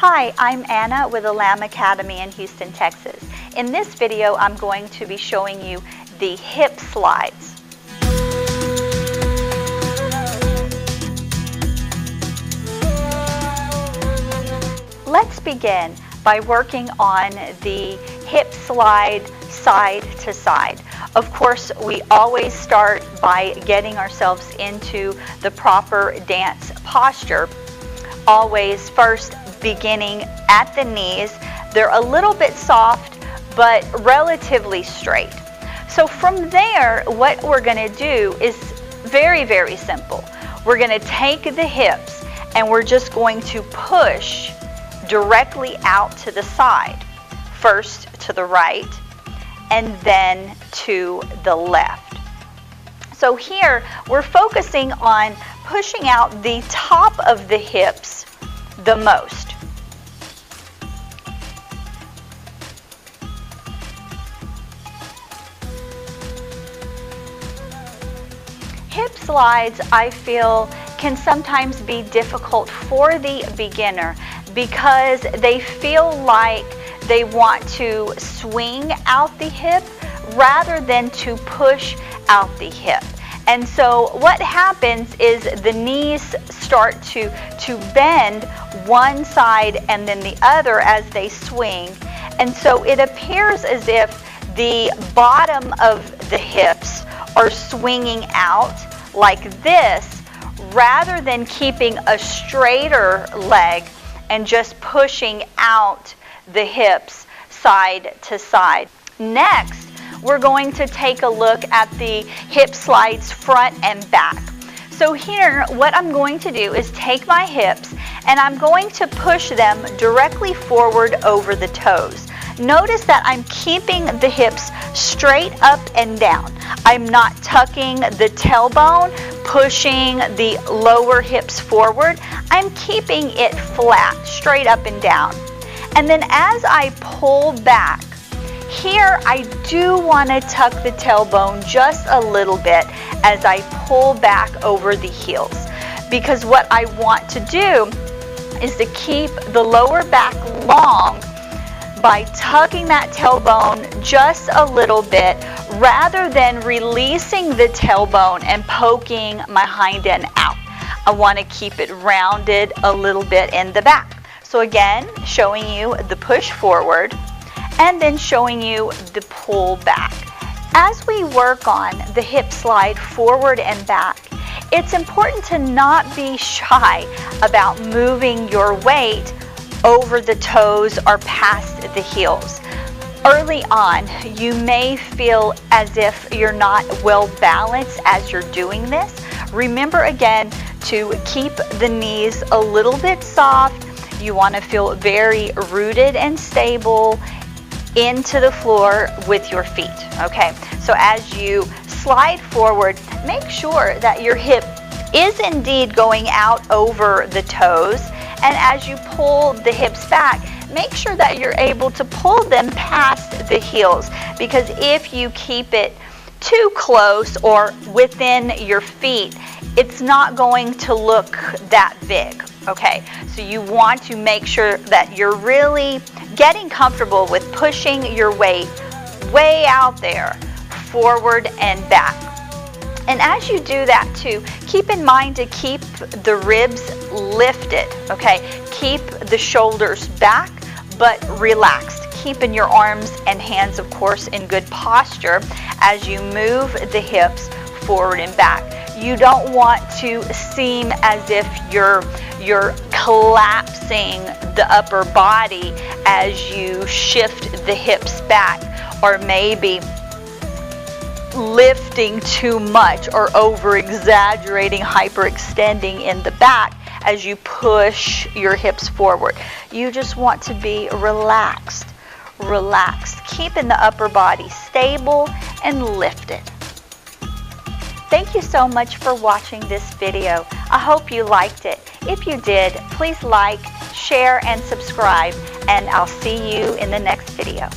Hi, I'm Anna with Ahlam Academy in Houston, Texas. In this video, I'm going to be showing you the hip slides. Let's begin by working on the hip slide side to side. Of course, we always start by getting ourselves into the proper dance posture. Always first beginning at the knees. They're a little bit soft, but relatively straight. So from there, what we're going to do is very, very simple. We're going to take the hips and we're just going to push directly out to the side. First to the right and then to the left. So here we're focusing on pushing out the top of the hips the most. Hip slides, I feel, can sometimes be difficult for the beginner because they feel like they want to swing out the hip rather than to push out the hip. And so what happens is the knees start to bend one side and then the other as they swing. And so it appears as if the bottom of the hips are swinging out like this rather than keeping a straighter leg and just pushing out the hips side to side. Next, we're going to take a look at the hip slides front and back. So here, what I'm going to do is take my hips and I'm going to push them directly forward over the toes. Notice that I'm keeping the hips straight up and down. I'm not tucking the tailbone, pushing the lower hips forward. I'm keeping it flat, straight up and down. And then as I pull back, here I do want to tuck the tailbone just a little bit as I pull back over the heels. Because what I want to do is to keep the lower back long by tucking that tailbone just a little bit rather than releasing the tailbone and poking my hind end out. I want to keep it rounded a little bit in the back. So again, showing you the push forward and then showing you the pull back. As we work on the hip slide forward and back, it's important to not be shy about moving your weight over the toes or past the heels. Early on, you may feel as if you're not well balanced as you're doing this. Remember again to keep the knees a little bit soft. You want to feel very rooted and stable into the floor with your feet, okay? So as you slide forward, make sure that your hip is indeed going out over the toes. And as you pull the hips back, make sure that you're able to pull them past the heels, because if you keep it too close or within your feet, it's not going to look that big, okay? So you want to make sure that you're really getting comfortable with pushing your weight way out there, forward and back. And as you do that too, keep in mind to keep the ribs lifted, okay? Keep the shoulders back, but relaxed. Keeping your arms and hands, of course, in good posture as you move the hips forward and back. You don't want to seem as if you're collapsing the upper body as you shift the hips back, or maybe lifting too much or over exaggerating, hyperextending in the back as you push your hips forward. You just want to be relaxed, keeping the upper body stable and lifted. Thank you so much for watching this video. I hope you liked it. If you did, please like, share, and subscribe, and I'll see you in the next video.